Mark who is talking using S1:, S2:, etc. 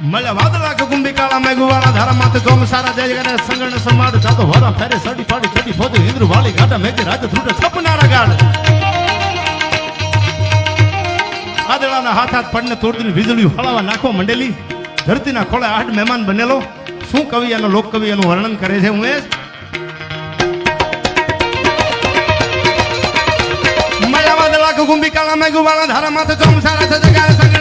S1: મળે વાદળા કે કુંભિકાળા મેઘવાળા ધારા માથે જોમ સારા જય કરે સંગણ સમાદ થાતો વરા ફેરે સડી ફાડી સડી ફોદે ઇન્દ્ર વાળી ગાડા મેઘે રાજ ધ્રુડે સપનારા ગાડ વાદળાના હાથ હાથ પડને તોડની વીજળી હળાવા નાખવા મંડેલી ધરતીના ખોળે 8 મહેમાન બનેલો શું કવિ અને લોક કવિ એનું વર્ણન કરે છે ઉમેશ મળે વાદળા કે કુંભિકાળા મેઘવાળા ધારા માથે જોમ સારા જય કરે